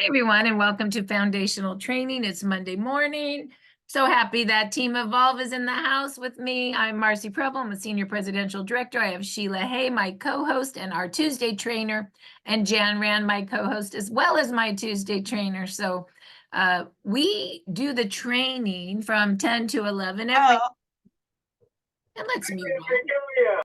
Hey everyone, and welcome to Foundational Training. It's Monday morning. So happy that Team Evolve is in the house with me. I'm Marci Preble. I'm a Senior Presidential Director. I have Sheila Hay, my co-host, and our Tuesday trainer, and Jan Rand, my co-host, as well as my Tuesday trainer. So we do the training from 10 to 11 every. And let's mute all.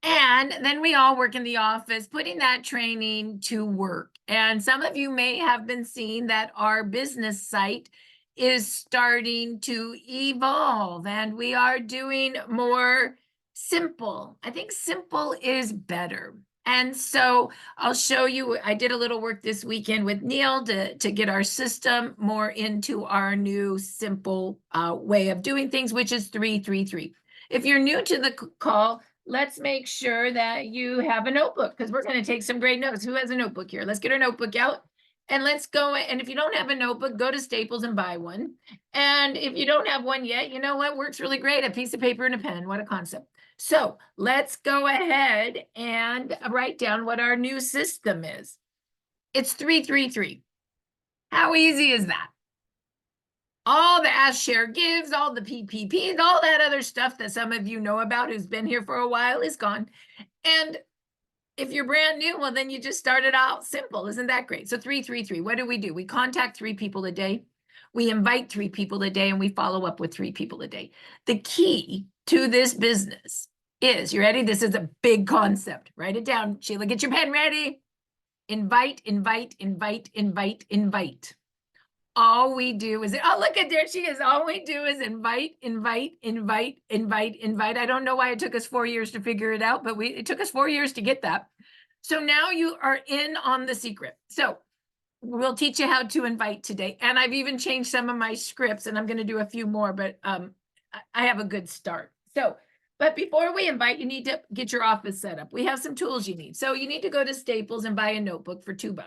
And then we all work in the office, putting that training to work. And some of you may have been seeing that our business site is starting to evolve and we are doing more simple. I think simple is better. And so I'll show you, I did a little work this weekend with Neil to get our system more into our new simple way of doing things, which is 3-3-3. If you're new to the call, let's make sure that you have a notebook because we're going to take some great notes. Who has a notebook here? Let's get our notebook out and let's go. And if you don't have a notebook, go to Staples and buy one. And if you don't have one yet, you know what works really great? A piece of paper and a pen. What a concept. So let's go ahead and write down what our new system is. It's 3-3-3. How easy is that? All the ask, share, gives, all the PPPs, all that other stuff that some of you know about who's been here for a while is gone. And if you're brand new, well, then you just started out simple. Isn't that great? So 3-3-3, what do? We contact 3 people a day. We invite 3 people a day and we follow up with 3 people a day. The key to this business is, you ready? This is a big concept. Write it down. Sheila, get your pen ready. Invite, invite, invite, invite, invite. All we do is, oh, look at there she is. All we do is invite, invite, invite, invite, invite. I don't know why it took us 4 years to figure it out, but it took us 4 years to get that. So now you are in on the secret. So we'll teach you how to invite today. And I've even changed some of my scripts and I'm going to do a few more, but I have a good start. So, but before we invite, you need to get your office set up. We have some tools you need. So you need to go to Staples and buy a notebook for $2.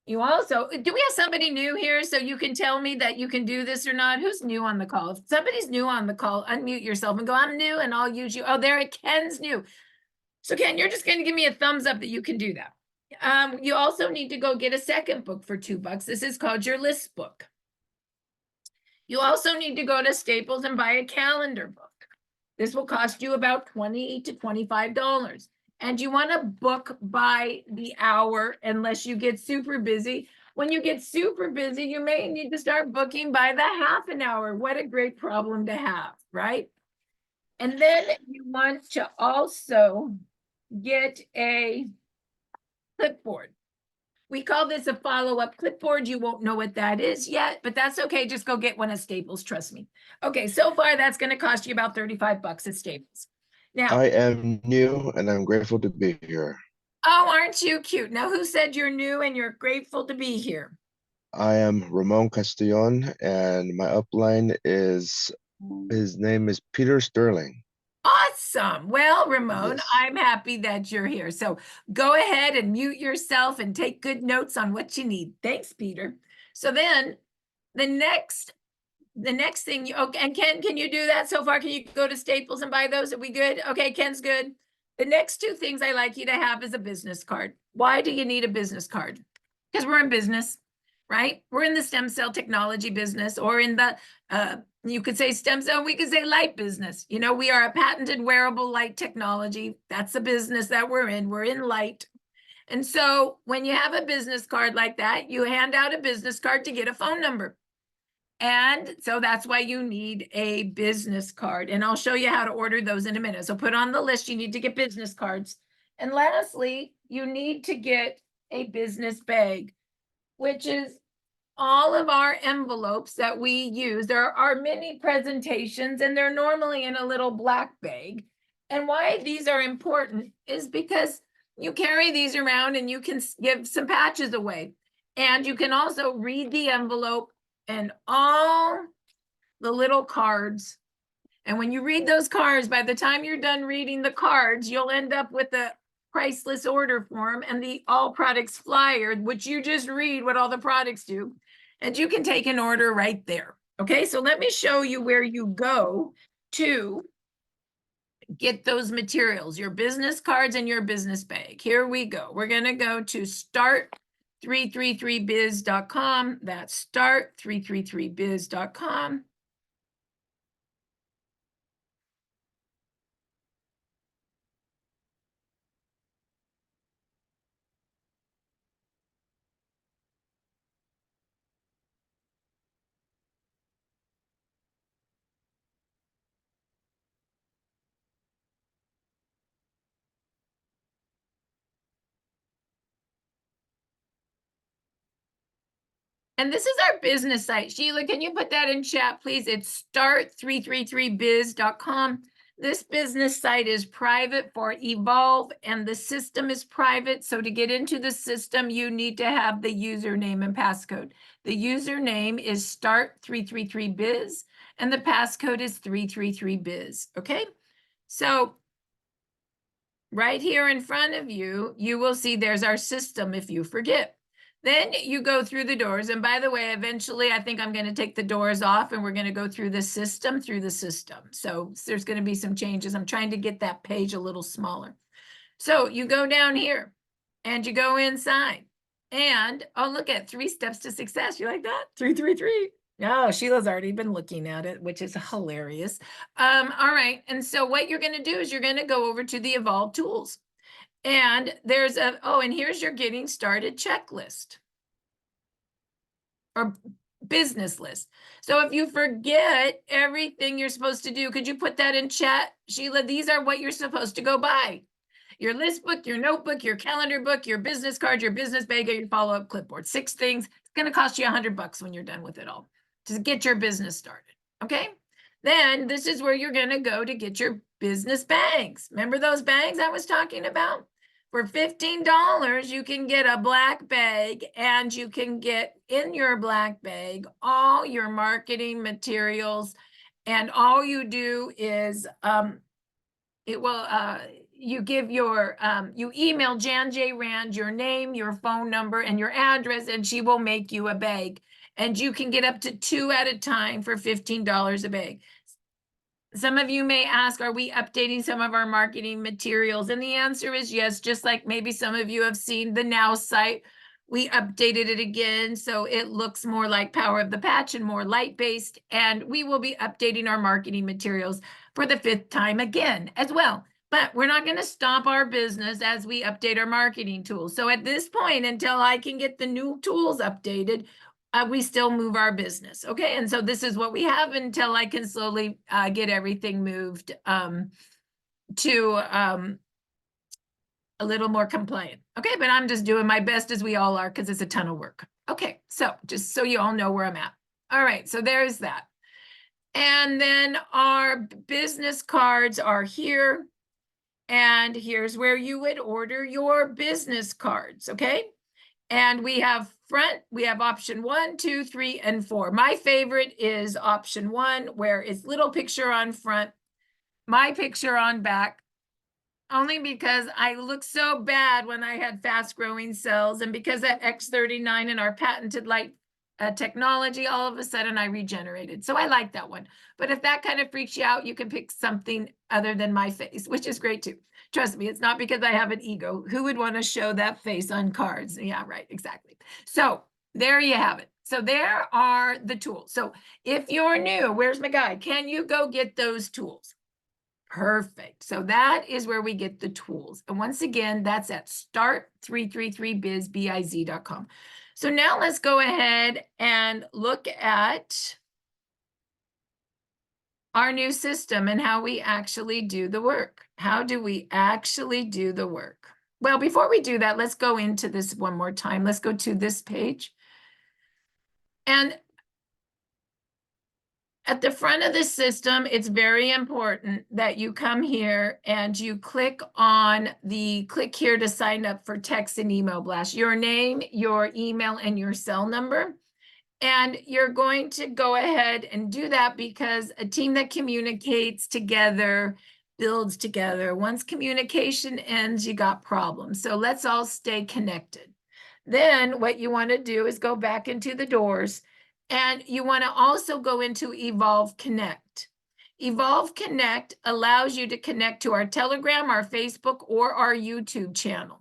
You also, do we have somebody new here so you can tell me that you can do this or not? Who's new on the call? If somebody's new on the call, unmute yourself and go, I'm new and I'll use you. Oh, there, Ken's new. So Ken, you're just going to give me a thumbs up that you can do that. You also need to go get a second book for $2. This is called your list book. You also need to go to Staples and buy a calendar book. This will cost you about $20 to $25. And you want to book by the hour unless you get super busy. When you get super busy, you may need to start booking by the half an hour. What a great problem to have, right? And then you want to also get a clipboard. We call this a follow-up clipboard. You won't know what that is yet, but that's okay. Just go get one at Staples, trust me. Okay, so far that's going to cost you about $35 at Staples. Now, I am new and I'm grateful to be here. Oh, aren't you cute? Now, who said you're new and you're grateful to be here? I am Ramon Castillon and my upline is, his name is Peter Sterling. Awesome. Well, Ramon, Yes. I'm happy that you're here. So go ahead and mute yourself and take good notes on what you need. Thanks, Peter. So then the next thing, okay, and Ken, can you do that so far? Can you go to Staples and buy those? Are we good? Okay, Ken's good. The next 2 things I like you to have is a business card. Why do you need a business card? Because we're in business, right? We're in the stem cell technology business, or in the, you could say stem cell, we could say light business. You know, we are a patented wearable light technology. That's the business that we're in. We're in light. And so when you have a business card like that, you hand out a business card to get a phone number. And so that's why you need a business card. And I'll show you how to order those in a minute. So put on the list, you need to get business cards. And lastly, you need to get a business bag, which is all of our envelopes that we use. There are many presentations and they're normally in a little black bag. And why these are important is because you carry these around and you can give some patches away. And you can also read the envelope and all the little cards. And when you read those cards, by the time you're done reading the cards, you'll end up with a priceless order form and the all products flyer, which you just read what all the products do. And you can take an order right there. Okay, so let me show you where you go to get those materials, your business cards and your business bag. Here we go. We're going to go to Start start333biz.com. That's start333biz.com. And this is our business site. Sheila, can you put that in chat, please? It's start333biz.com. This business site is private for Evolve, and the system is private. So to get into the system, you need to have the username and passcode. The username is start333biz, and the passcode is 333biz, okay? So right here in front of you, you will see there's our system if you forget. Then you go through the doors. And by the way, eventually I think I'm going to take the doors off and we're going to go through the system. So there's going to be some changes. I'm trying to get that page a little smaller. So you go down here and you go inside and oh, look at 3 steps to success. You like that? 333. Oh, Sheila's already been looking at it, which is hilarious. All right. And so what you're going to do is you're going to go over to the Evolve tools. And there's and here's your getting started checklist or business list. So if you forget everything you're supposed to do, could you put that in chat, Sheila? These are what you're supposed to go buy. Your list book, your notebook, your calendar book, your business card, your business bag, and your follow-up clipboard. 6 things. It's going to cost you $100 when you're done with it all to get your business started. Okay. Then this is where you're going to go to get your business bags. Remember those bags I was talking about? For $15, you can get a black bag, and you can get in your black bag all your marketing materials. And all you do is you give your you email Jan J. Rand your name, your phone number, and your address, and she will make you a bag. And you can get up to 2 at a time for $15 a bag. Some of you may ask, are we updating some of our marketing materials? And the answer is yes, just like maybe some of you have seen the Now site. We updated it again, so it looks more like Power of the Patch and more light-based. And we will be updating our marketing materials for the 5th time again as well. But we're not going to stop our business as we update our marketing tools. So at this point, until I can get the new tools updated, we still move our business. Okay. And so this is what we have until I can slowly get everything moved to a little more compliant. Okay. But I'm just doing my best, as we all are, because it's a ton of work. Okay. So just so you all know where I'm at. All right. So there's that. And then our business cards are here. And here's where you would order your business cards. Okay. And we have option 1, 2, 3, and 4. My favorite is option 1, where it's little picture on front, my picture on back, only because I look so bad when I had fast growing cells, and because that X39 and our patented light technology, all of a sudden I regenerated. So I like that one. But if that kind of freaks you out, you can pick something other than my face, which is great too. Trust me, it's not because I have an ego. Who would want to show that face on cards? Yeah, right, exactly. So there you have it. So there are the tools. So if you're new, where's my guy? Can you go get those tools? Perfect. So that is where we get the tools. And once again, that's at start333biz.com. So now let's go ahead and look at our new system and how we actually do the work. How do we actually do the work? Well, before we do that, let's go into this one more time. Let's go to this page. And at the front of the system, it's very important that you come here and you click here to sign up for text and email blast, your name, your email, and your cell number. And you're going to go ahead and do that because a team that communicates together builds together. Once communication ends, you got problems. So let's all stay connected. Then what you want to do is go back into the doors, and you want to also go into Evolve Connect. Evolve Connect allows you to connect to our Telegram, our Facebook, or our YouTube channel.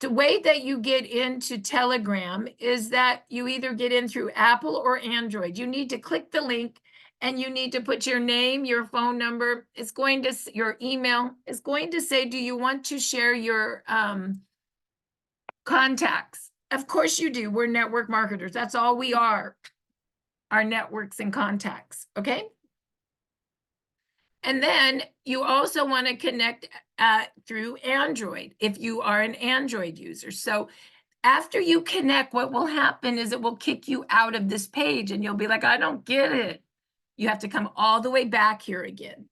The way that you get into Telegram is that you either get in through Apple or Android. You need to click the link and you need to put your name, your phone number. It's going to, your email is going to say, do you want to share your contacts? Of course you do. We're network marketers. That's all we are networks and contacts. Okay. And then you also want to connect through Android if you are an Android user. So after you connect, what will happen is it will kick you out of this page and you'll be like, I don't get it. You have to come all the way back here again.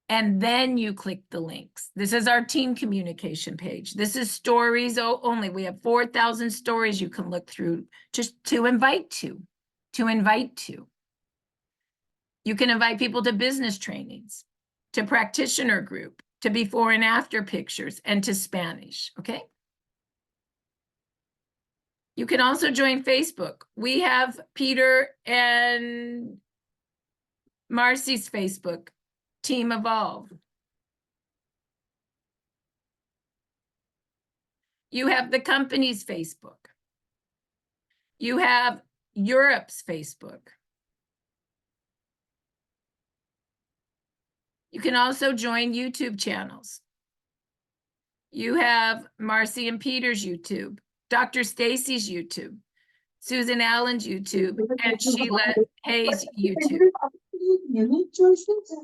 And then you click the links. This is our team communication page. This is stories only. We have 4,000 stories you can look through just to invite to. You can invite people to business trainings, to practitioner group, to before and after pictures, and to Spanish, okay? You can also join Facebook. We have Peter and Marci's Facebook, Team Evolve. You have the company's Facebook. You have Europe's Facebook. You can also join YouTube channels. You have Marci and Peter's YouTube, Dr. Stacy's YouTube, Susan Allen's YouTube, and Sheila Hayes' YouTube. Unique choices.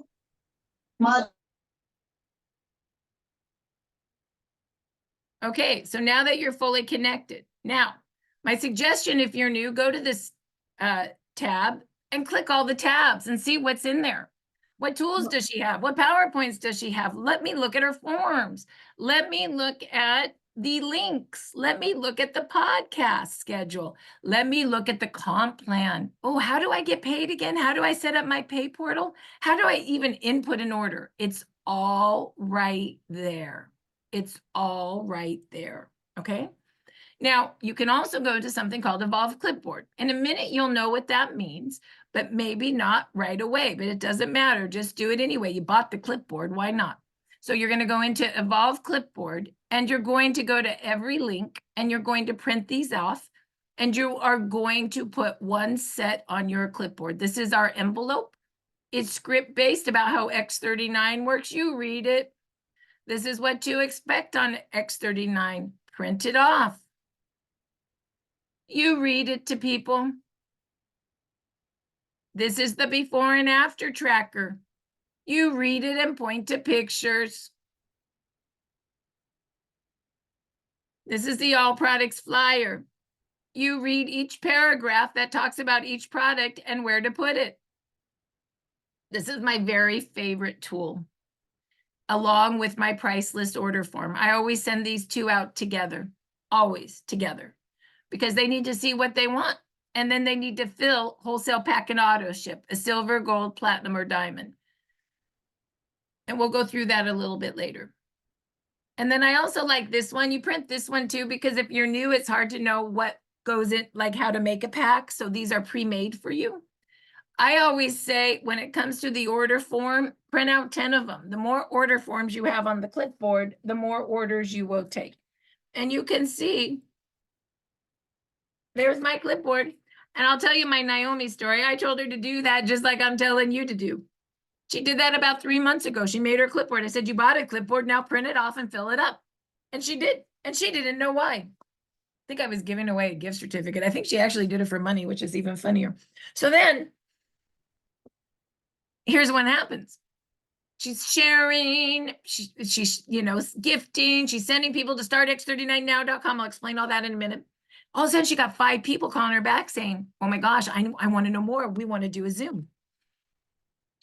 Okay, so now that you're fully connected, now, my suggestion, if you're new, go to this tab and click all the tabs and see what's in there. What tools does she have? What PowerPoints does she have? Let me look at her forms. Let me look at the links. Let me look at the podcast schedule. Let me look at the comp plan. Oh, how do I get paid again? How do I set up my pay portal? How do I even input an order? It's all right there. It's all right there, okay? Now, you can also go to something called Evolve Clipboard. In a minute, you'll know what that means, but maybe not right away, but it doesn't matter. Just do it anyway. You bought the clipboard, why not? So you're gonna go into Evolve Clipboard and you're going to go to every link and you're going to print these off and you are going to put one set on your clipboard. This is our envelope. It's script-based about how X39 works. You read it. This is what to expect on X39. Print it off. You read it to people. This is the before and after tracker. You read it and point to pictures. This is the all products flyer. You read each paragraph that talks about each product and where to put it. This is my very favorite tool, along with my price list order form. I always send these two out together, always together, because they need to see what they want. And then they need to fill wholesale pack and auto ship, a silver, gold, platinum, or diamond. And we'll go through that a little bit later. And then I also like this one. You print this one too, because if you're new, it's hard to know what goes in, like how to make a pack. So these are pre-made for you. I always say when it comes to the order form, print out 10 of them. The more order forms you have on the clipboard, the more orders you will take. And you can see, there's my clipboard. And I'll tell you my Naomi story. I told her to do that just like I'm telling you to do. She did that about 3 months ago. She made her clipboard. I said, you bought a clipboard, now print it off and fill it up. And she did. And she didn't know why. I think I was giving away a gift certificate. I think she actually did it for money, which is even funnier. So then, here's what happens. She's sharing, she's gifting, she's sending people to startx39now.com. I'll explain all that in a minute. All of a sudden, she got 5 people calling her back saying, oh my gosh, I want to know more. We want to do a Zoom.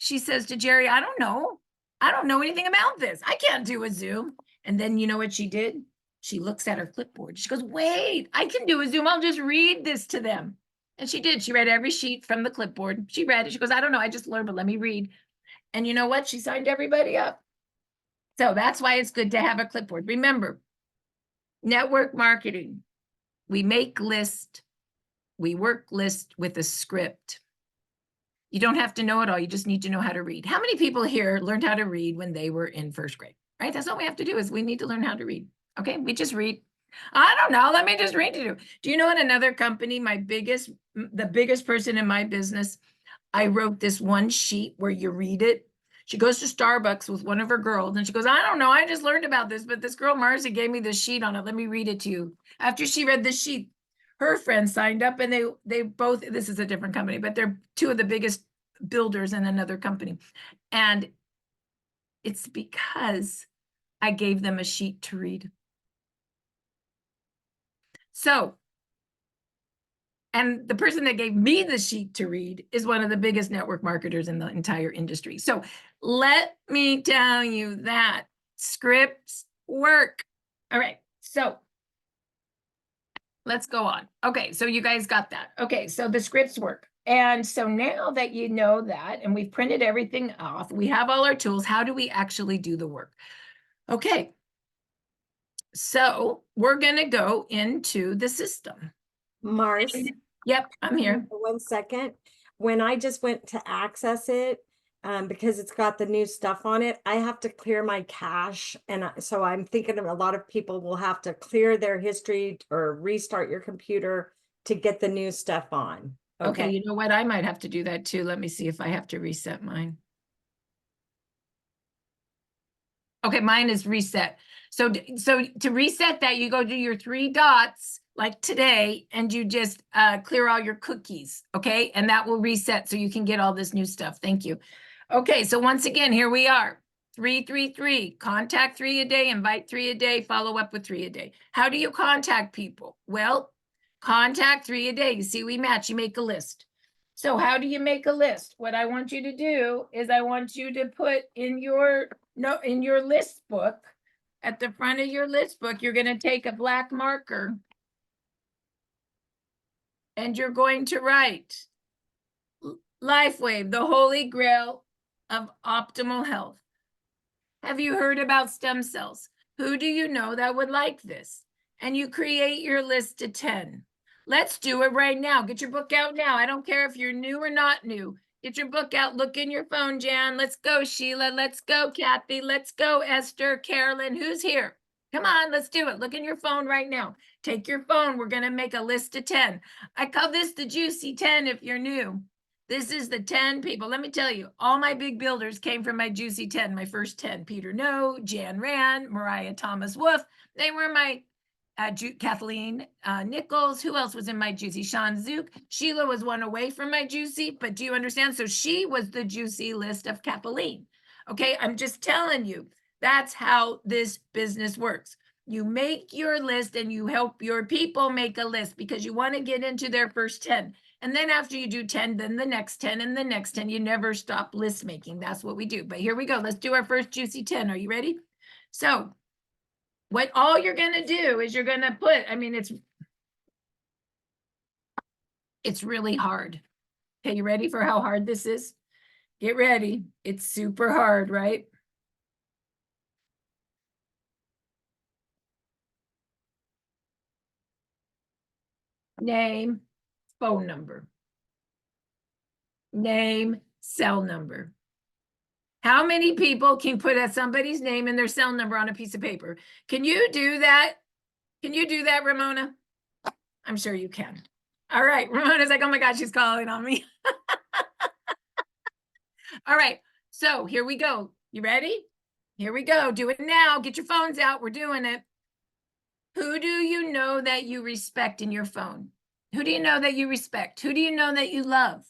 She says to Jerry, I don't know. I don't know anything about this. I can't do a Zoom. And then you know what she did? She looks at her clipboard. She goes, wait, I can do a Zoom. I'll just read this to them. And she did. She read every sheet from the clipboard. She read it. She goes, I don't know. I just learned, but let me read. And you know what? She signed everybody up. So that's why it's good to have a clipboard. Remember, network marketing. We make list. We work list with a script. You don't have to know it all. You just need to know how to read. How many people here learned how to read when they were in first grade, right? That's all we have to do is we need to learn how to read. Okay, we just read. I don't know. Let me just read to you. Do you know in another company, the biggest person in my business, I wrote this one sheet where you read it. She goes to Starbucks with one of her girls and she goes, I don't know, I just learned about this, but this girl Marci gave me this sheet on it. Let me read it to you. After she read the sheet, her friends signed up and they both, this is a different company, but they're two of the biggest builders in another company. And it's because I gave them a sheet to read. So, and the person that gave me the sheet to read is one of the biggest network marketers in the entire industry. So let me tell you that scripts work. All right, so let's go on. Okay, so you guys got that. Okay, so the scripts work. And so now that you know that, and we've printed everything off, we have all our tools, how do we actually do the work? Okay, so we're gonna go into the system. Marci, Yep, I'm here. 1 second. When I just went to access it, because it's got the new stuff on it, I have to clear my cache. And so I'm thinking a lot of people will have to clear their history or restart your computer to get the new stuff on. Okay, you know what? I might have to do that too. Let me see if I have to reset mine. Okay, mine is reset. So to reset that, you go to your 3 dots like today, and you just clear all your cookies, okay? And that will reset so you can get all this new stuff. Thank you. Okay, so once again, here we are. 333, contact 3 a day, invite 3 a day, follow up with 3 a day. How do you contact people? Well, contact 3 a day. You see, we match, you make a list. So how do you make a list? What I want you to do is I want you to put in your list book, at the front of your list book, you're going to take a black marker and you're going to write LifeWave, the holy grail of optimal health. Have you heard about stem cells? Who do you know that would like this? And you create your list of 10. Let's do it right now. Get your book out now. I don't care if you're new or not new. Get your book out. Look in your phone, Jan. Let's go, Sheila. Let's go, Kathy. Let's go, Esther, Carolyn. Who's here? Come on, let's do it. Look in your phone right now. Take your phone. We're going to make a list of 10. I call this the juicy 10 if you're new. This is the 10 people. Let me tell you, all my big builders came from my juicy 10, my first 10. Peter No, Jan Rand, Mariah Thomas Wolf. They were my Kathleen Nichols. Who else was in my juicy? Sean Zook. Sheila was one away from my juicy, but do you understand? So she was the juicy list of Kathleen. Okay, I'm just telling you, that's how this business works. You make your list and you help your people make a list because you want to get into their first 10. And then after you do 10, then the next 10 and the next 10, you never stop list making. That's what we do. But here we go. Let's do our first juicy 10. Are you ready? So what all you're going to do is you're going to put, I mean, it's really hard. Okay, you ready for how hard this is? Get ready. It's super hard, right? Name, phone number. Name, cell number. How many people can put somebody's name and their cell number on a piece of paper? Can you do that? Can you do that, Ramona? I'm sure you can. All right, Ramona's like, oh my God, she's calling on me. All right, so here we go. You ready? Here we go. Do it now. Get your phones out. We're doing it. Who do you know that you respect in your phone? Who do you know that you respect? Who do you know that you love?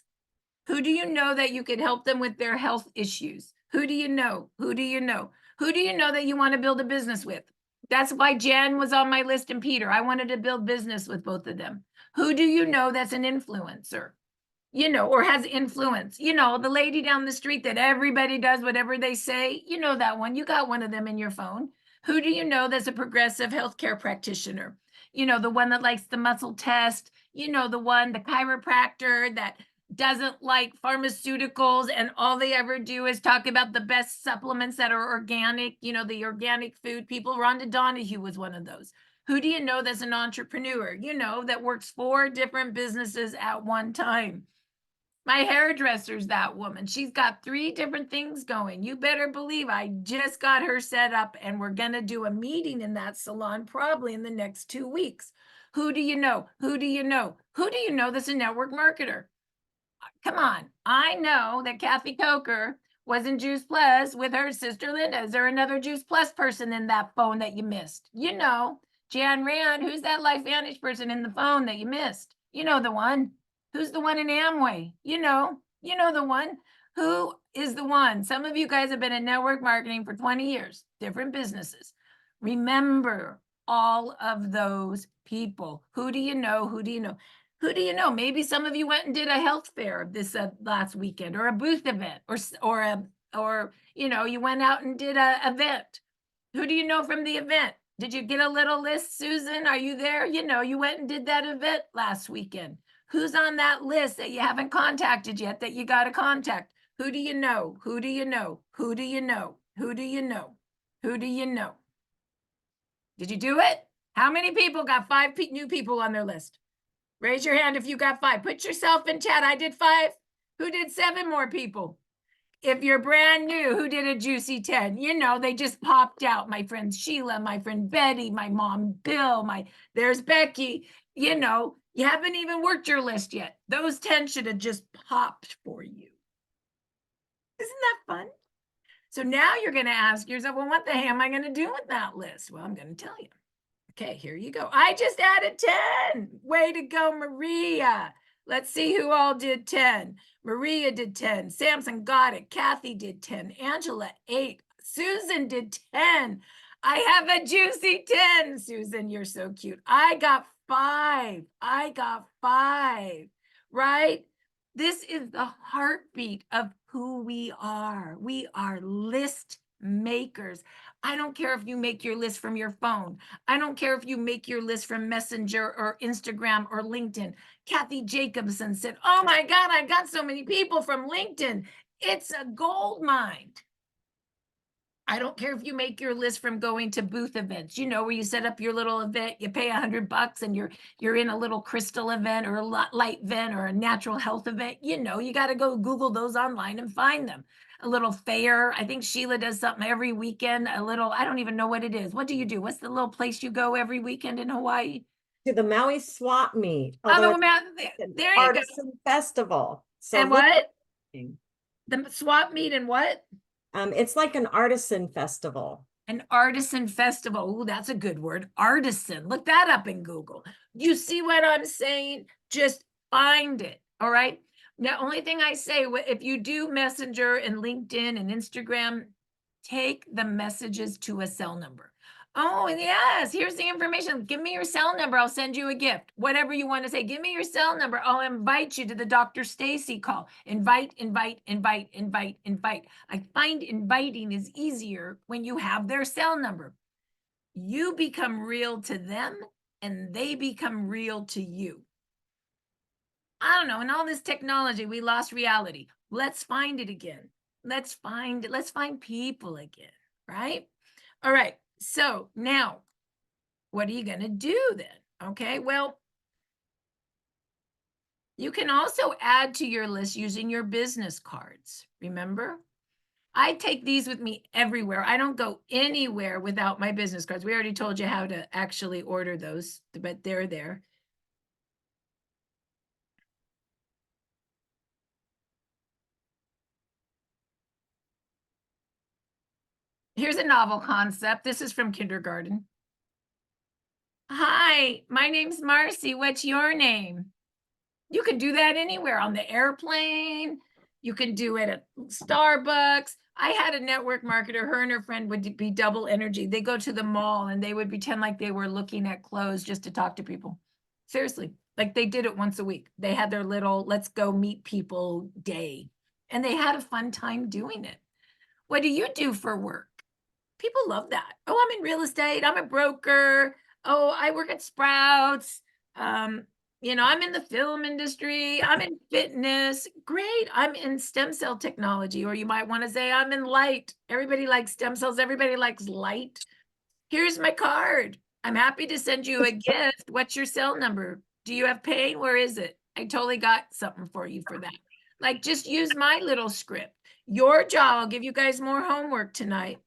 Who do you know that you could help them with their health issues? Who do you know? Who do you know? Who do you know that you want to build a business with? That's why Jan was on my list and Peter. I wanted to build business with both of them. Who do you know that's an influencer? You know, or has influence? You know, the lady down the street that everybody does whatever they say. You know that one. You got one of them in your phone. Who do you know that's a progressive healthcare practitioner? You know, the one that likes the muscle test. You know, the one, the chiropractor that doesn't like pharmaceuticals and all they ever do is talk about the best supplements that are organic, you know, the organic food people. Rhonda Donahue was one of those. Who do you know that's an entrepreneur, you know, that works 4 different businesses at one time? My hairdresser's that woman. She's got 3 different things going. You better believe I just got her set up and we're going to do a meeting in that salon probably in the next 2 weeks. Who do you know? Who do you know? Who do you know that's a network marketer? Come on. I know that Kathy Coker was in Juice Plus with her sister Linda. Is there another Juice Plus person in that phone that you missed? You know, Jan Rand, who's that LifeVantage person in the phone that you missed? You know the one. Who's the one in Amway? You know the one. Who is the one? Some of you guys have been in network marketing for 20 years, different businesses. Remember all of those people. Who do you know? Who do you know? Who do you know? Maybe some of you went and did a health fair this last weekend, or a booth event, or you went out and did a event. Who do you know from the event? Did you get a little list, Susan? Are you there? You went and did that event last weekend. Who's on that list that you haven't contacted yet that you got to contact? Who do you know? Who do you know? Who do you know? Who do you know? Who do you know? Did you do it? How many people got 5 new people on their list? Raise your hand if you got 5. Put yourself in chat. I did 5. Who did 7 more people? If you're brand new, who did a juicy 10? They just popped out. My friend Sheila, my friend Betty, my mom Bill, there's Becky. You haven't even worked your list yet. Those 10 should have just popped for you. Isn't that fun? So now you're going to ask yourself, well, what the heck am I going to do with that list? Well, I'm going to tell you. Okay, here you go. I just added 10. Way to go, Maria. Let's see who all did 10. Maria did 10. Samson got it. Kathy did 10. Angela 8. Susan did 10. I have a juicy 10. Susan, you're so cute. I got 5. I got 5. Right? This is the heartbeat of who we are. We are list makers. I don't care if you make your list from your phone. I don't care if you make your list from Messenger or Instagram or LinkedIn. Kathy Jacobson said, oh my God, I got so many people from LinkedIn. It's a gold mine. I don't care if you make your list from going to booth events, where you set up your little event, you pay $100 and you're in a little crystal event or a light event or a natural health event. You got to go Google those online and find them. A little fair. I think Sheila does something every weekend. I don't even know what it is. What do you do? What's the little place you go every weekend in Hawaii? To the Maui Swap Meet. Oh, there you Artisan Festival. So and what? The swap meet and what? It's like an artisan festival. An artisan festival. Oh, that's a good word. Artisan. Look that up in Google. You see what I'm saying? Just find it. All right. The only thing I say, if you do Messenger and LinkedIn and Instagram, take the messages to a cell number. Oh, yes. Here's the information. Give me your cell number. I'll send you a gift. Whatever you want to say. Give me your cell number. I'll invite you to the Dr. Stacy call. Invite, invite, invite, invite, invite. I find inviting is easier when you have their cell number. You become real to them and they become real to you. I don't know. In all this technology, we lost reality. Let's find it again. Let's find people again, right? All right. So now, what are you going to do then? Okay, well, you can also add to your list using your business cards. Remember? I take these with me everywhere. I don't go anywhere without my business cards. We already told you how to actually order those, but they're there. Here's a novel concept. This is from kindergarten. Hi, my name's Marci. What's your name? You can do that anywhere, on the airplane. You can do it at Starbucks. I had a network marketer, her and her friend would be double energy. They go to the mall and they would pretend like they were looking at clothes just to talk to people. Seriously, like they did it once a week. They had their little, let's go meet people day. And they had a fun time doing it. What do you do for work? People love that. Oh, I'm in real estate. I'm a broker. Oh, I work at Sprouts. I'm in the film industry. I'm in fitness. Great. I'm in stem cell technology. Or you might want to say I'm in light. Everybody likes stem cells. Everybody likes light. Here's my card. I'm happy to send you a gift. What's your cell number? Do you have pain? Where is it? I totally got something for you for that. Like, just use my little script. Your job, I'll give you guys more homework today.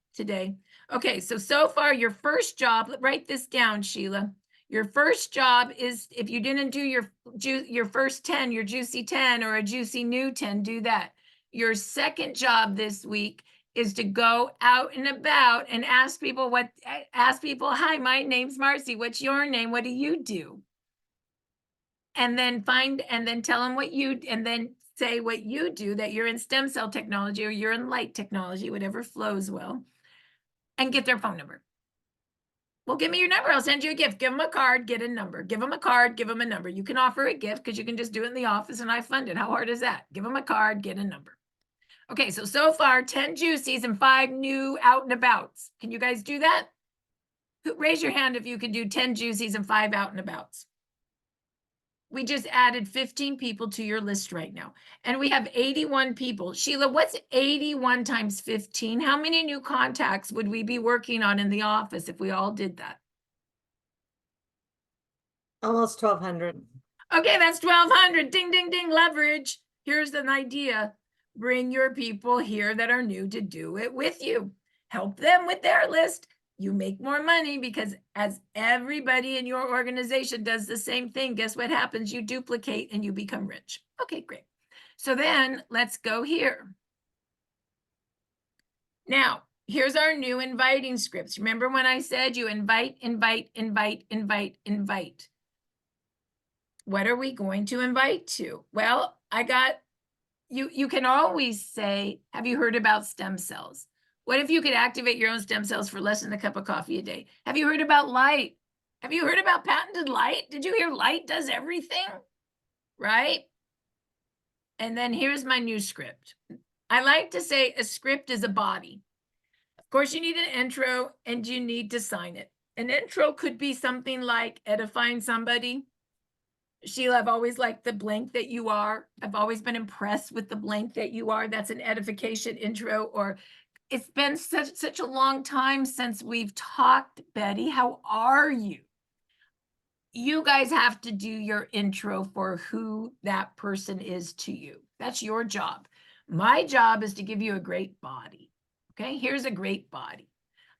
Okay, so far your first job, write this down, Sheila. Your first job is, if you didn't do your first 10, your juicy 10 or a juicy new 10, do that. Your second job this week is to go out and about and ask people, hi, my name's Marci. What's your name? What do you do? And then tell them and then say what you do, that you're in stem cell technology or you're in light technology, whatever flows well, and get their phone number. Well, give me your number. I'll send you a gift. Give them a card, get a number. Give them a card, give them a number. You can offer a gift because you can just do it in the office and I fund it. How hard is that? Give them a card, get a number. Okay, so far 10 juicies and 5 new out and abouts. Can you guys do that? Raise your hand if you can do 10 juicies and 5 out and abouts. We just added 15 people to your list right now. And we have 81 people. Sheila, what's 81 times 15? How many new contacts would we be working on in the office if we all did that? Almost 1,200. Okay, that's 1,200. Ding, ding, ding, leverage. Here's an idea. Bring your people here that are new to do it with you. Help them with their list. You make more money because as everybody in your organization does the same thing, guess what happens? You duplicate and you become rich. Okay, great. So then let's go here. Now, here's our new inviting scripts. Remember when I said you invite, invite, invite, invite, invite. What are we going to invite to? Well, you can always say, have you heard about stem cells? What if you could activate your own stem cells for less than a cup of coffee a day? Have you heard about light? Have you heard about patented light? Did you hear light does everything? Right? And then here's my new script. I like to say a script is a body. Of course, you need an intro and you need to sign it. An intro could be something like edifying somebody. Sheila, I've always liked the blank that you are. I've always been impressed with the blank that you are. That's an edification intro. Or it's been such a long time since we've talked, Betty. How are you? You guys have to do your intro for who that person is to you. That's your job. My job is to give you a great body. Okay, here's a great body.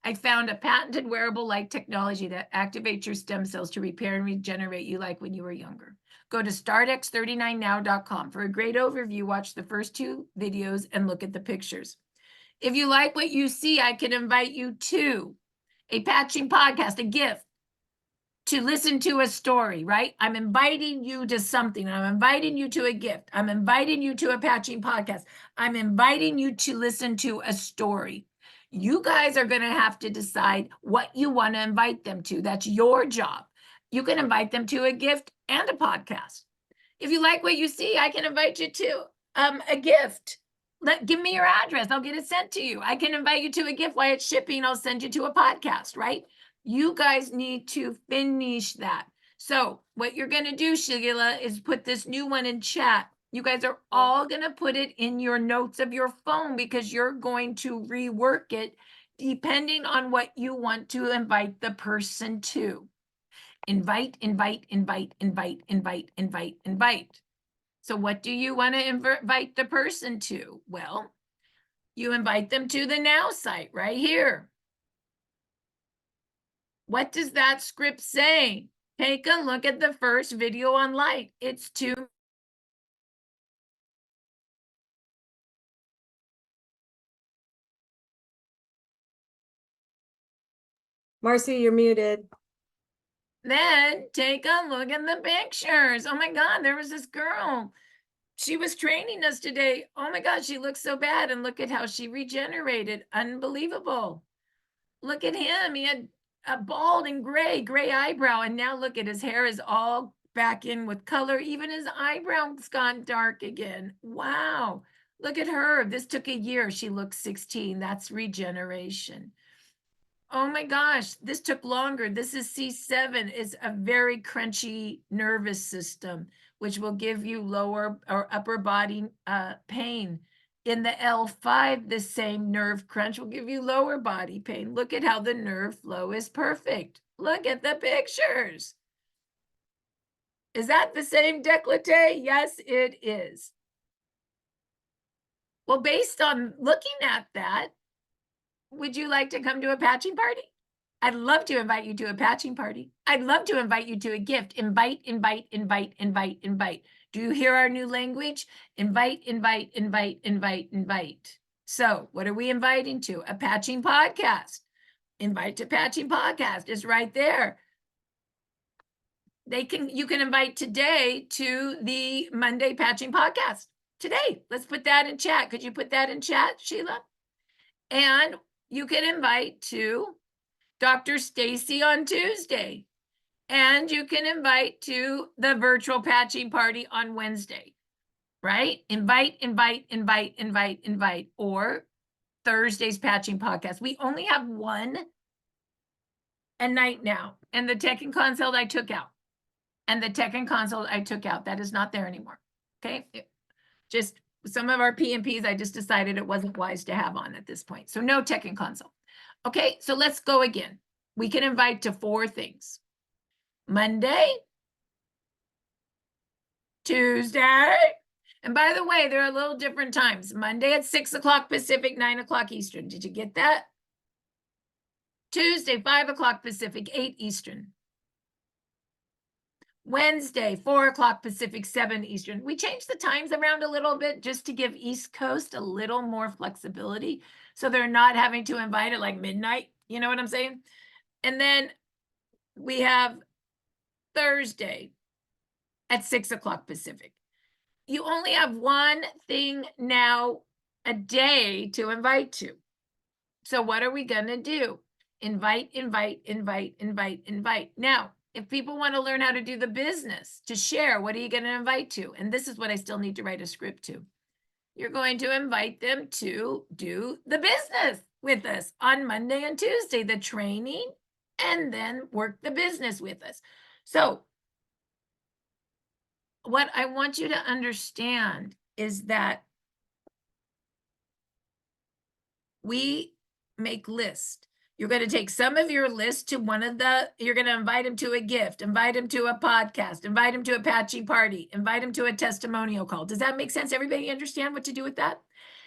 I found a patented wearable light technology that activates your stem cells to repair and regenerate you like when you were younger. Go to startx39now.com for a great overview. Watch the first 2 videos and look at the pictures. If you like what you see, I can invite you to a patching podcast, a gift, to listen to a story, right? I'm inviting you to something. I'm inviting you to a gift. I'm inviting you to a patching podcast. I'm inviting you to listen to a story. You guys are going to have to decide what you want to invite them to. That's your job. You can invite them to a gift and a podcast. If you like what you see, I can invite you to a gift. Give me your address. I'll get it sent to you. I can invite you to a gift while it's shipping. I'll send you to a podcast, right? You guys need to finish that. So what you're going to do, Sheila, is put this new one in chat. You guys are all going to put it in your notes of your phone because you're going to rework it depending on what you want to invite the person to. Invite, invite, invite, invite, invite, invite, invite. So what do you want to invite the person to? Well, you invite them to the Now site right here. What does that script say? Take a look at the first video on light. It's 2 Marci, you're muted. Then take a look at the pictures. Oh my God, there was this girl. She was training us today. Oh my God, she looks so bad. And look at how she regenerated. Unbelievable. Look at him. He had a bald and gray eyebrow. And now look at his hair is all back in with color. Even his eyebrow's gone dark again. Wow. Look at her. This took a year. She looks 16. That's regeneration. Oh my gosh, this took longer. This is C7. It's a very crunchy nervous system, which will give you lower or upper body pain. In the L5, the same nerve crunch will give you lower body pain. Look at how the nerve flow is perfect. Look at the pictures. Is that the same décolleté? Yes, it is. Well, based on looking at that, would you like to come to a patching party? I'd love to invite you to a patching party. I'd love to invite you to a gift. Invite, invite, invite, invite, invite. Do you hear our new language? Invite, invite, invite, invite, invite. So what are we inviting to? A patching podcast. Invite to patching podcast is right there. You can invite today to the Monday patching podcast. Today, let's put that in chat. Could you put that in chat, Sheila? And you can invite to Dr. Stacy on Tuesday. And you can invite to the virtual patching party on Wednesday, right? Invite, invite, invite, invite, invite, or Thursday's patching podcast. We only have one a night now. And the tech and consult I took out. That is not there anymore. Okay. Just some of our PMPs, I just decided it wasn't wise to have on at this point. So no tech and consult. Okay. So let's go again. We can invite to 4 things. Monday, Tuesday, and by the way, there are a little different times. Monday at 6 o'clock Pacific, 9 o'clock Eastern. Did you get that? Tuesday, 5 o'clock Pacific, 8 Eastern. Wednesday, 4 o'clock Pacific, 7 Eastern. We changed the times around a little bit just to give East Coast a little more flexibility. So they're not having to invite at like midnight. You know what I'm saying? And then we have Thursday at 6 o'clock Pacific. You only have one thing now a day to invite to. So what are we going to do? Invite, invite, invite, invite, invite. Now, if people want to learn how to do the business, to share, what are you going to invite to? And this is what I still need to write a script to. You're going to invite them to do the business with us on Monday and Tuesday, the training, and then work the business with us. So what I want you to understand is that we make lists. You're going to take some of your list to you're going to invite them to a gift, invite them to a podcast, invite them to a patching party, invite them to a testimonial call. Does that make sense? Everybody understand what to do with that?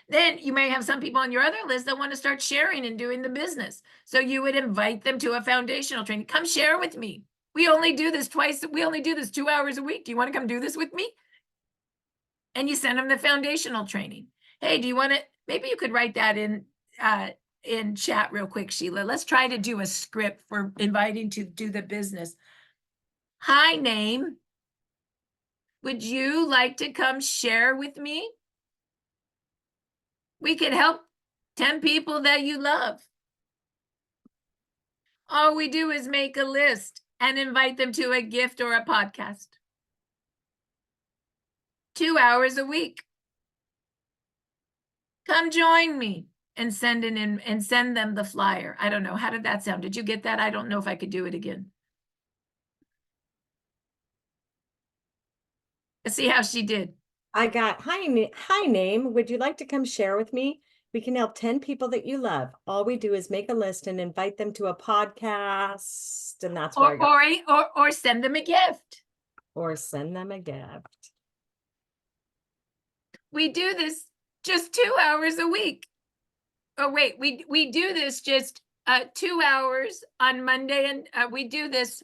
Then you may have some people on your other list that want to start sharing and doing the business. So you would invite them to a foundational training. Come share with me. We only do this 2 hours a week. Do you want to come do this with me? And you send them the foundational training. Hey, do you want to, maybe you could write that in chat real quick, Sheila. Let's try to do a script for inviting to do the business. Hi, name. Would you like to come share with me? We could help 10 people that you love. All we do is make a list and invite them to a gift or a podcast. 2 hours a week. Come join me and send them the flyer. I don't know. How did that sound? Did you get that? I don't know if I could do it again. Let's see how she did. I got, hi name. Would you like to come share with me? We can help 10 people that you love. All we do is make a list and invite them to a podcast. And that's where I got. Or send them a gift. Or send them a gift. We do this just 2 hours a week. Oh, wait, we do this just 2 hours on Monday, and we do this.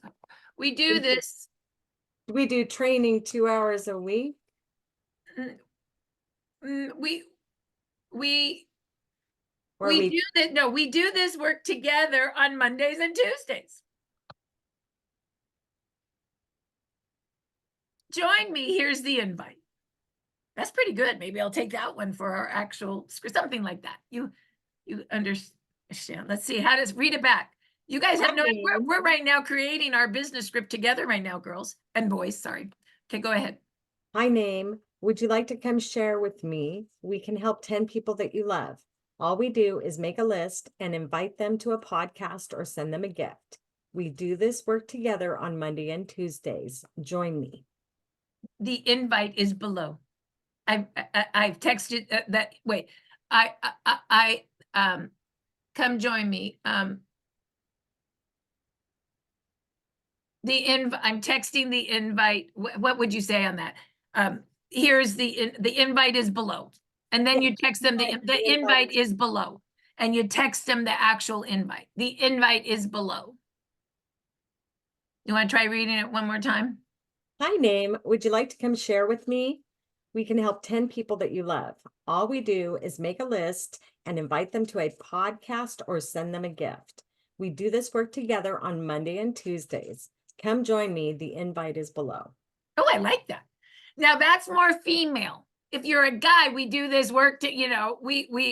We do training 2 hours a week. We do this work together on Mondays and Tuesdays. Join me. Here's the invite. That's pretty good. Maybe I'll take that one for our actual script, something like that. You understand. Let's see. Read it back. You guys have we're right now creating our business script together right now, girls and boys. Sorry. Okay, go ahead. Hi, name. Would you like to come share with me? We can help 10 people that you love. All we do is make a list and invite them to a podcast or send them a gift. We do this work together on Monday and Tuesdays. Join me. The invite is below. I've texted that. Wait, come join me. I'm texting the invite. What would you say on that? Here's the invite is below. And then you text them, the invite invite is below. And you text them the actual invite. The invite is below. You want to try reading it one more time? Hi, name. Would you like to come share with me? We can help 10 people that you love. All we do is make a list and invite them to a podcast or send them a gift. We do this work together on Monday and Tuesdays. Come join me. The invite is below. Oh, I like that. Now that's more female. If you're a guy, we do this work to, you know,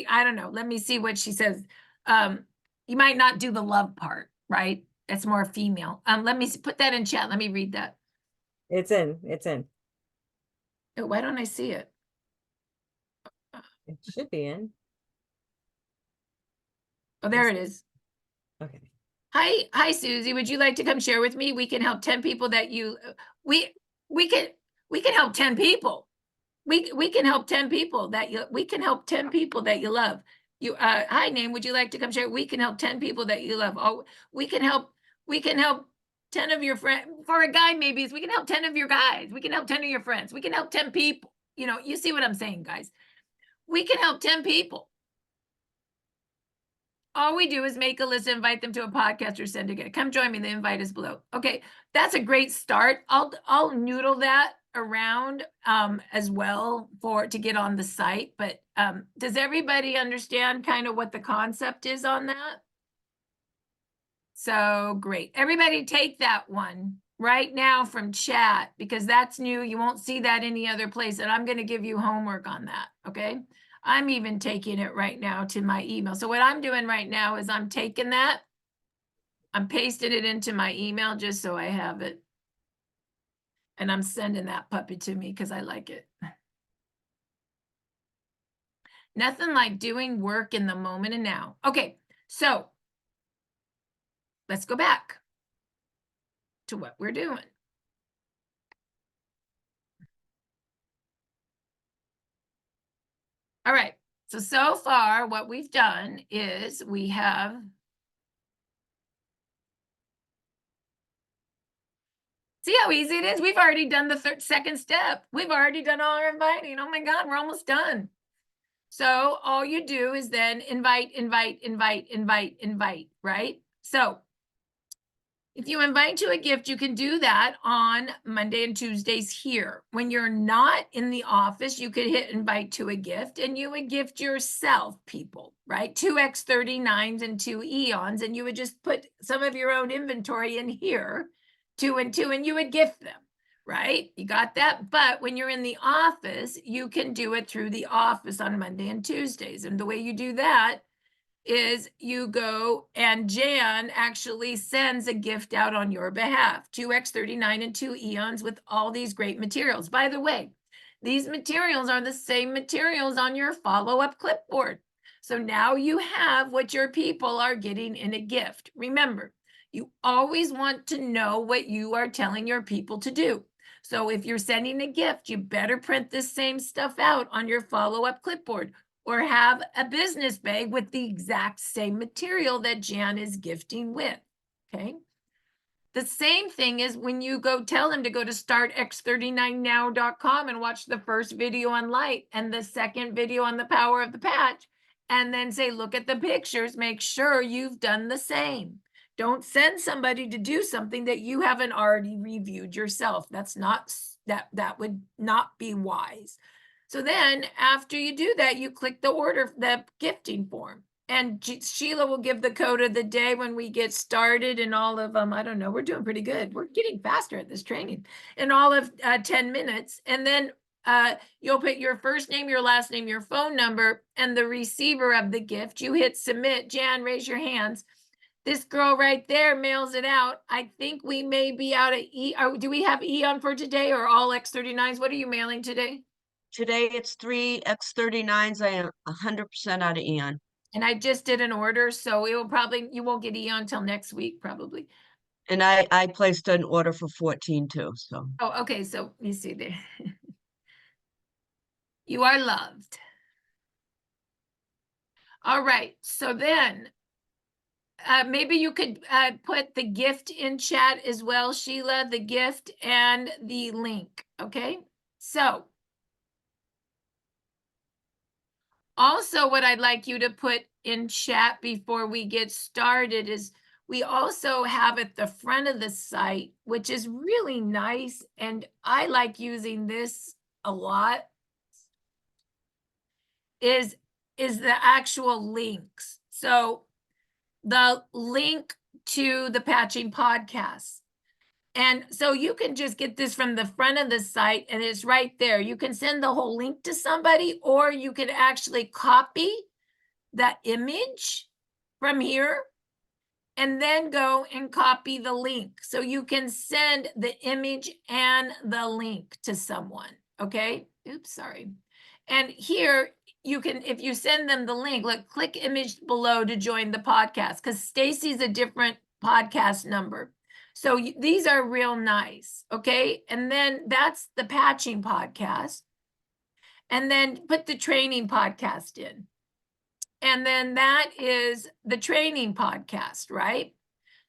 I don't know. Let me see what she says. You might not do the love part, right? That's more female. Let me put that in chat. Let me read that. It's in. Oh, why don't I see it? It should be in. Oh, there it is. Okay. Hi, Susie. Would you like to come share with me? We can help 10 people that you, we can help 10 people. We can help 10 people that we can help 10 people that you love. Hi, name. Would you like to come share? We can help 10 people that you love. Oh, we can help 10 of your friends. For a guy, maybe we can help 10 of your guys. We can help 10 of your friends. We can help 10 people. You know, you see what I'm saying, guys. We can help 10 people. All we do is make a list, invite them to a podcast or send a gift. Come join me. The invite is below. Okay, that's a great start. I'll noodle that around as well to get on the site. But does everybody understand kind of what the concept is on that? So great. Everybody take that one right now from chat because that's new. You won't see that any other place. And I'm going to give you homework on that. Okay. I'm even taking it right now to my email. So what I'm doing right now is I'm taking that, I'm pasting it into my email just so I have it. And I'm sending that puppy to me because I like it. Nothing like doing work in the moment and now. Okay, so let's go back to what we're doing. All right, so far what we've done is we have see how easy it is? We've already done the second step. We've already done all our inviting. Oh my God, we're almost done. So all you do is then invite, right? So if you invite to a gift, you can do that on Monday and Tuesdays here. When you're not in the office, you could hit invite to a gift and you would gift yourself people, right? 2x39s and 2 eons, and you would just put some of your own inventory in here, 2 and 2, and you would gift them, right? You got that? But when you're in the office, you can do it through the office on Monday and Tuesdays. And the way you do that is you go and Jan actually sends a gift out on your behalf, 2x39 and 2 eons with all these great materials. By the way, these materials are the same materials on your follow-up clipboard. So now you have what your people are getting in a gift. Remember, you always want to know what you are telling your people to do. So if you're sending a gift, you better print this same stuff out on your follow-up clipboard or have a business bag with the exact same material that Jan is gifting with, okay? The same thing is when you go tell them to go to startx39now.com and watch the first video on light and the second video on the power of the patch, and then say, look at the pictures, make sure you've done the same. Don't send somebody to do something that you haven't already reviewed yourself. That's not, that would not be wise. So then after you do that, you click the gifting form, and Sheila will give the code of the day when we get started and all of them. I don't know, we're doing pretty good. We're getting faster at this training in all of 10 minutes. And then you'll put your first name, your last name, your phone number, and the receiver of the gift. You hit submit. Jan, raise your hands. This girl right there mails it out. I think we may be out of do we have Eon for today or all X39s? What are you mailing today? Today it's 3 X39s. I am 100% out of Eon. And I just did an order, so it will probably, you won't get Eon until next week, probably. And I placed an order for 14 too, so. Oh, okay, so you see there. You are loved. All right, so then maybe you could put the gift in chat as well, Sheila, the gift and the link, okay? So Also, what I'd like you to put in chat before we get started is we also have at the front of the site, which is really nice, and I like using this a lot, is the actual links. So the link to the Patching Podcast. And so you can just get this from the front of the site and it's right there. You can send the whole link to somebody, or you can actually copy that image from here and then go and copy the link. So you can send the image and the link to someone, okay? Oops, sorry. And here you can, if you send them the link, look, click image below to join the podcast, because Stacy's a different podcast number. So these are real nice, okay? And then that's the Patching Podcast. And then put the Training Podcast in. And then that is the Training Podcast, right?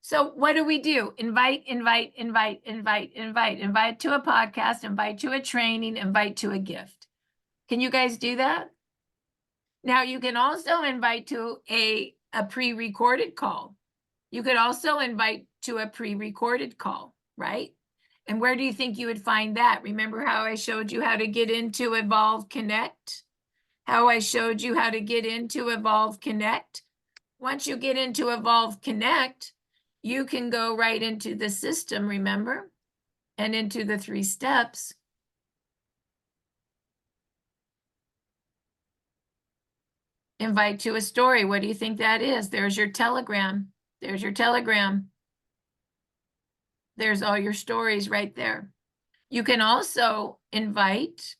So what do? Invite, invite, invite, invite, invite, invite to a podcast, invite to a training, invite to a gift. Can you guys do that? Now you can also invite to a pre-recorded call. You could also invite to a pre-recorded call, right? And where do you think you would find that? Remember how I showed you how to get into Evolve Connect? How I showed you how to get into Evolve Connect? Once you get into Evolve Connect, you can go right into the system, remember? And into the 3 steps. Invite to a story. What do you think that is? There's your Telegram. There's your Telegram. There's all your stories right there. You can also invite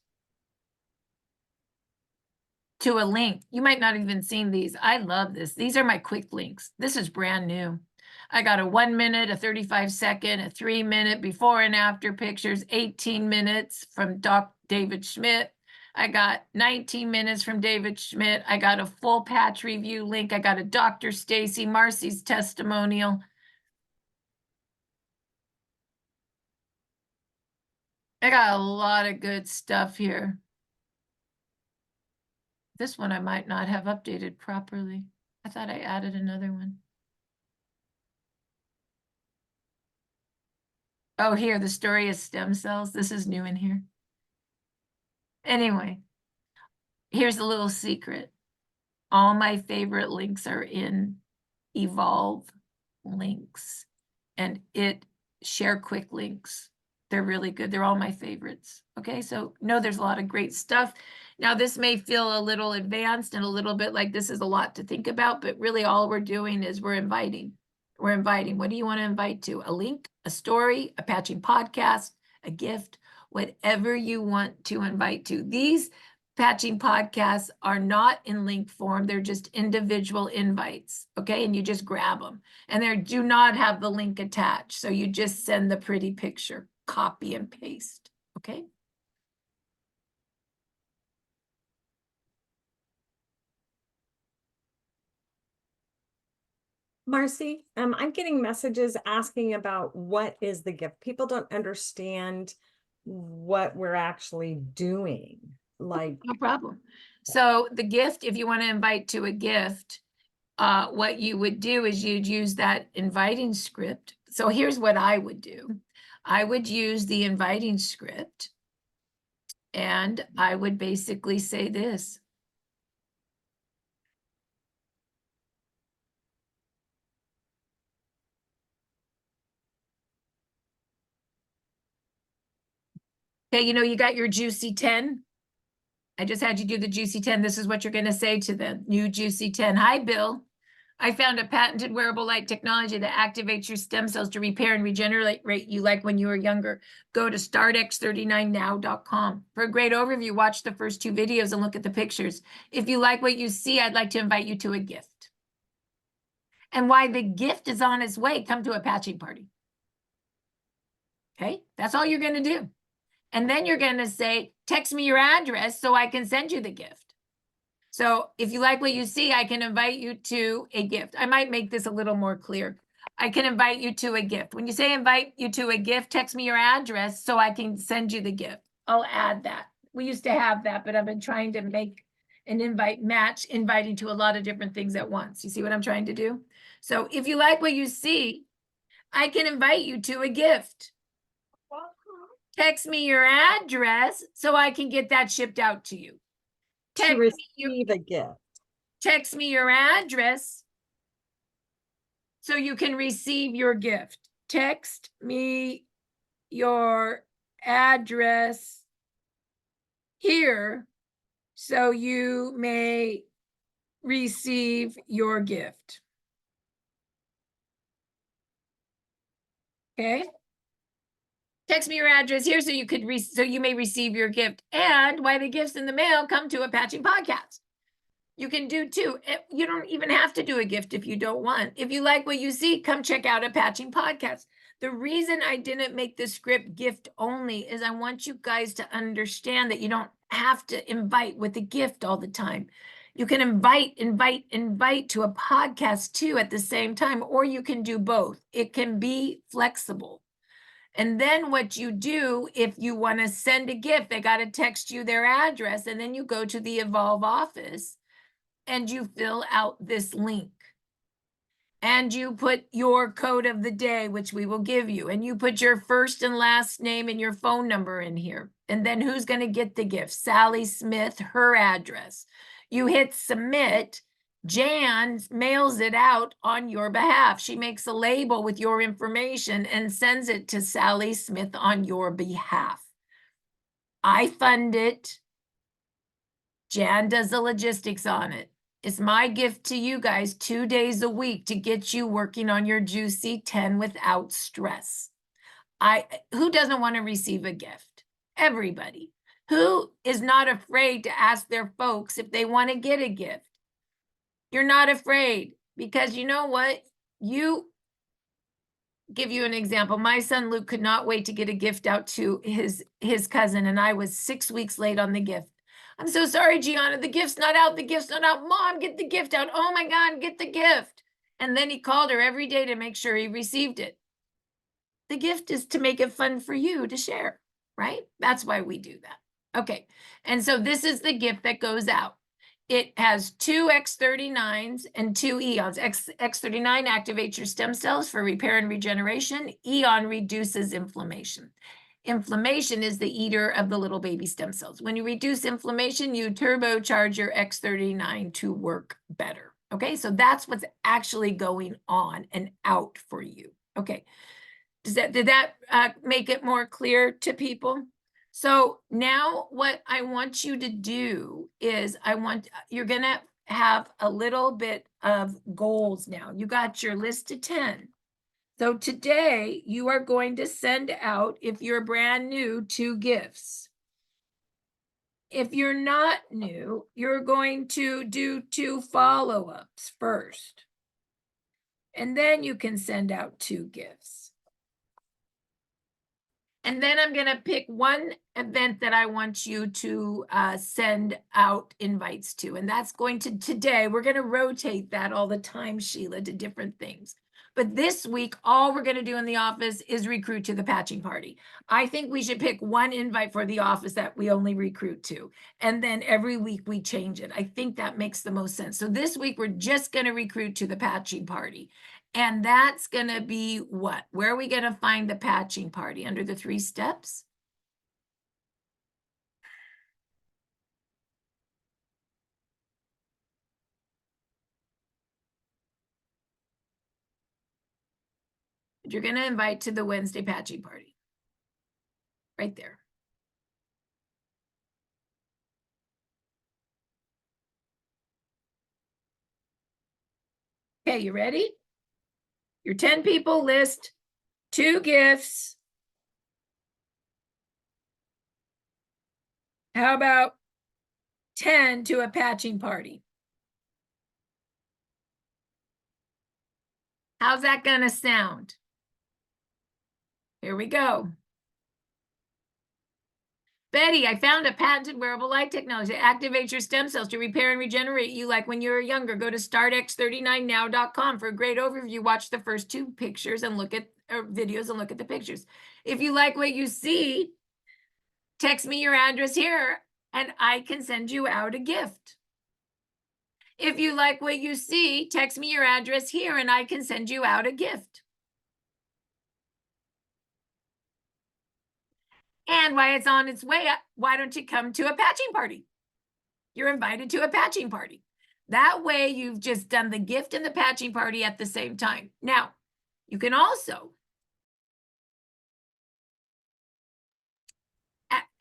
to a link. You might not have even seen these. I love this. These are my quick links. This is brand new. I got a 1 minute, a 35-second, a 3-minute before and after pictures, 18 minutes from David Schmidt. I got 19 minutes from David Schmidt. I got a full patch review link. I got a Dr. Stacy Marci's testimonial. I got a lot of good stuff here. This one I might not have updated properly. I thought I added another one. Oh, here, the story of stem cells. This is new in here. Anyway, here's a little secret. All my favorite links are in Evolve links and share quick links. They're really good. They're all my favorites. Okay, so there's a lot of great stuff. Now, this may feel a little advanced and a little bit like this is a lot to think about, but really all we're doing is we're inviting. We're inviting. What do you want to invite to? A link, a story, a Patching Podcast, a gift, whatever you want to invite to. These Patching Podcasts are not in link form. They're just individual invites, okay? And you just grab them. And they do not have the link attached. So you just send the pretty picture, copy and paste, okay? Marci, I'm getting messages asking about what is the gift. People don't understand what we're actually doing. Like, no problem. So the gift, if you want to invite to a gift, what you would do is you'd use that inviting script. So here's what I would do. I would use the inviting script and I would basically say this. Okay, you got your juicy 10. I just had you do the juicy 10. This is what you're going to say to them. New juicy 10. Hi, Bill. I found a patented wearable light technology that activates your stem cells to repair and regenerate you like when you were younger. Go to startx39now.com. For a great overview, watch the first 2 videos and look at the pictures. If you like what you see, I'd like to invite you to a gift. And while the gift is on its way, come to a patching party. Okay, that's all you're going to do. And then you're going to say, text me your address so I can send you the gift. So if you like what you see, I can invite you to a gift. I might make this a little more clear. I can invite you to a gift. When you say invite you to a gift, text me your address so I can send you the gift. I'll add that. We used to have that, but I've been trying to make and match inviting to a lot of different things at once. You see what I'm trying to do? So if you like what you see, I can invite you to a gift. Text me your address so I can get that shipped out to you. To receive a gift. Text me your address so you can receive your gift. Text me your address here so you may receive your gift. Okay? Text me your address here so you may receive your gift. And why the gifts in the mail come to a Patching podcast. You can do too. You don't even have to do a gift if you don't want. If you like what you see, come check out a Patching podcast. The reason I didn't make the script gift only is I want you guys to understand that you don't have to invite with a gift all the time. You can invite to a podcast too at the same time, or you can do both. It can be flexible. And then what you do, if you want to send a gift, they got to text you their address, and then you go to the Evolve office and you fill out this link. And you put your code of the day, which we will give you, and you put your first and last name and your phone number in here. And then who's going to get the gift? Sally Smith, her address. You hit submit. Jan mails it out on your behalf. She makes a label with your information and sends it to Sally Smith on your behalf. I fund it. Jan does the logistics on it. It's my gift to you guys 2 days a week to get you working on your juicy 10 without stress. Who doesn't want to receive a gift? Everybody. Who is not afraid to ask their folks if they want to get a gift? You're not afraid because you know what? Give you an example. My son Luke could not wait to get a gift out to his cousin, and I was 6 weeks late on the gift. I'm so sorry, Gianna, the gift's not out, the gift's not out. Mom, get the gift out. Oh my God, get the gift. And then he called her every day to make sure he received it. The gift is to make it fun for you to share, right? That's why we do that. Okay, and so this is the gift that goes out. It has 2 X39s and 2 Eons. X39 activates your stem cells for repair and regeneration. Eon reduces inflammation. Inflammation is the eater of the little baby stem cells. When you reduce inflammation, you turbocharge your X39 to work better. Okay, so that's what's actually going on and out for you. Okay, did that make it more clear to people? So now what I want you to do is you're going to have a little bit of goals now. You got your list of 10. So today you are going to send out, if you're brand new, 2 gifts. If you're not new, you're going to do 2 follow-ups first. And then you can send out 2 gifts. And then I'm going to pick one event that I want you to send out invites to. And that's going to today. We're going to rotate that all the time, Sheila, to different things. But this week, all we're going to do in the office is recruit to the patching party. I think we should pick one invite for the office that we only recruit to. And then every week we change it. I think that makes the most sense. So this week, we're just going to recruit to the patching party. And that's going to be what? Where are we going to find the patching party? Under the 3 steps? You're going to invite to the Wednesday patching party. Right there. Okay, you ready? Your 10 people list, 2 gifts. How about 10 to a patching party? How's that going to sound? Here we go. Betty, I found a patented wearable light technology that activates your stem cells to repair and regenerate you like when you were younger. Go to startx39now.com for a great overview. Watch the first 2 pictures and look at videos and look at the pictures. If you like what you see, text me your address here and I can send you out a gift. If you like what you see, text me your address here and I can send you out a gift. And while it's on its way, why don't you come to a patching party? You're invited to a patching party. That way you've just done the gift and the patching party at the same time. Now, you can also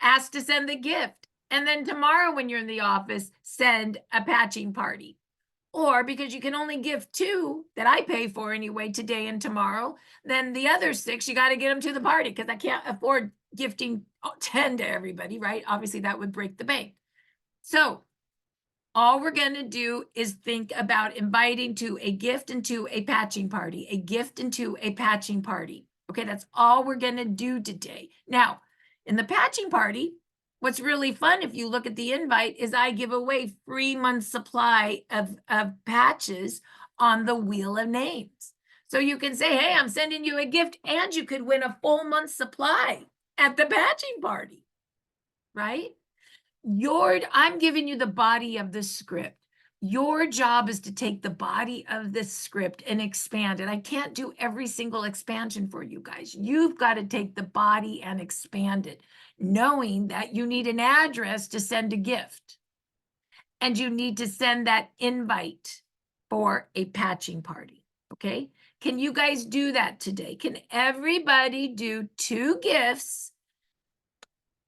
ask to send the gift. And then tomorrow when you're in the office, send a patching party. Or because you can only give 2 that I pay for anyway, today and tomorrow, then the other 6, you got to get them to the party because I can't afford gifting 10 to everybody, right? Obviously that would break the bank. So all we're going to do is think about inviting to a gift and to a patching party, a gift and to a patching party. Okay, that's all we're going to do today. Now, in the patching party, what's really fun, if you look at the invite, is I give away free month supply of patches on the wheel of names. So you can say, hey, I'm sending you a gift, and you could win a full month supply at the patching party, right? I'm giving you the body of the script. Your job is to take the body of this script and expand it. I can't do every single expansion for you guys. You've got to take the body and expand it, knowing that you need an address to send a gift. And you need to send that invite for a patching party, okay? Can you guys do that today? Can everybody do 2 gifts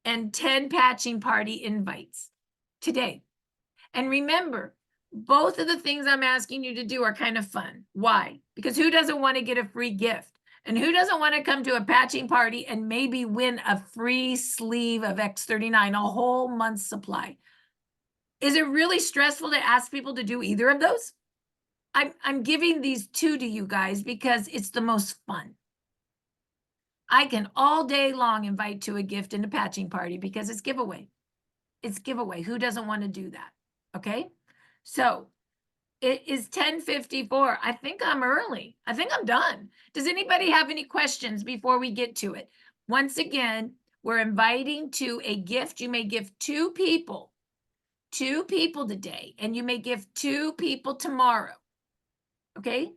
and 10 patching party invites today? And remember, both of the things I'm asking you to do are kind of fun. Why? Because who doesn't want to get a free gift? And who doesn't want to come to a patching party and maybe win a free sleeve of X39, a whole month's supply? Is it really stressful to ask people to do either of those? I'm giving these 2 to you guys because it's the most fun. I can all day long invite to a gift and a patching party because it's giveaway. It's giveaway. Who doesn't want to do that? Okay. So it is 10:54. I think I'm early. I think I'm done. Does anybody have any questions before we get to it? Once again, we're inviting to a gift. You may give 2 people today, and you may give 2 people tomorrow. Okay.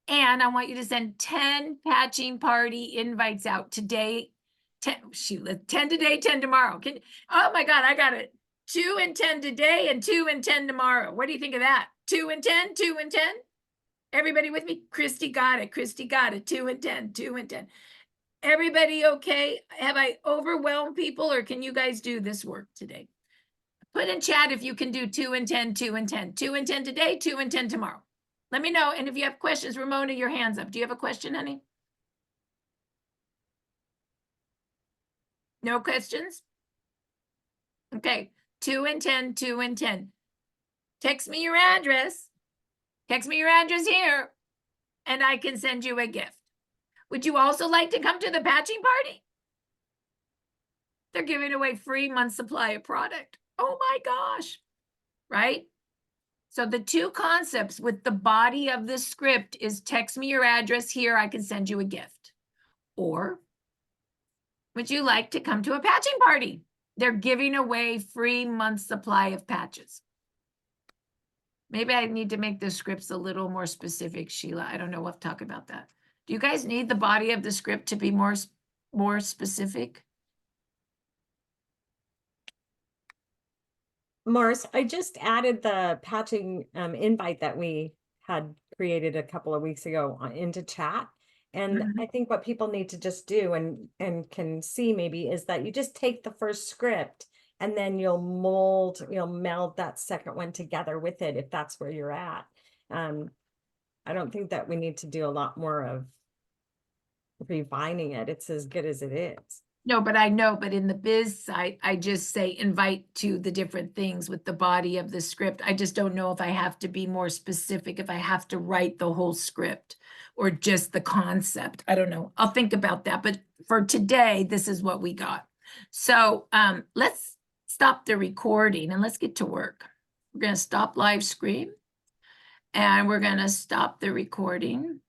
And I want you to send 10 patching party invites out today. 10, Sheila, 10 today, 10 tomorrow. Oh my God, I got it. 2 and 10 today and 2 and 10 tomorrow. What do you think of that? 2 and 10, 2 and 10. Everybody with me? Christy got it. Christy got it. 2 and 10, 2 and 10. Everybody okay? Have I overwhelmed people, or can you guys do this work today? Put in chat if you can do 2 and 10, 2 and 10. 2 and 10 today, 2 and 10 tomorrow. Let me know. And if you have questions, Ramona, your hand's up. Do you have a question, honey? No questions? Okay. 2 and 10, 2 and 10. Text me your address. Text me your address here, and I can send you a gift. Would you also like to come to the patching party? They're giving away free month supply of product. Oh my gosh. Right? So the 2 concepts with the body of the script is text me your address here, I can send you a gift. Or would you like to come to a patching party? They're giving away free month supply of patches. Maybe I need to make the scripts a little more specific, Sheila. I don't know. We'll talk about that. Do you guys need the body of the script to be more specific? Mars, I just added the patching invite that we had created a couple of weeks ago into chat. And Mhm. I think what people need to just do and can see maybe is that you just take the first script and then you'll meld that second one together with it if that's where you're at. I don't think that we need to do a lot more of refining it. It's as good as it is. No, but I know, but in the biz site, I just say invite to the different things with the body of the script. I just don't know if I have to be more specific, if I have to write the whole script or just the concept. I don't know. I'll think about that. But for today, this is what we got. So let's stop the recording and let's get to work. We're going to stop live stream and we're going to stop the recording.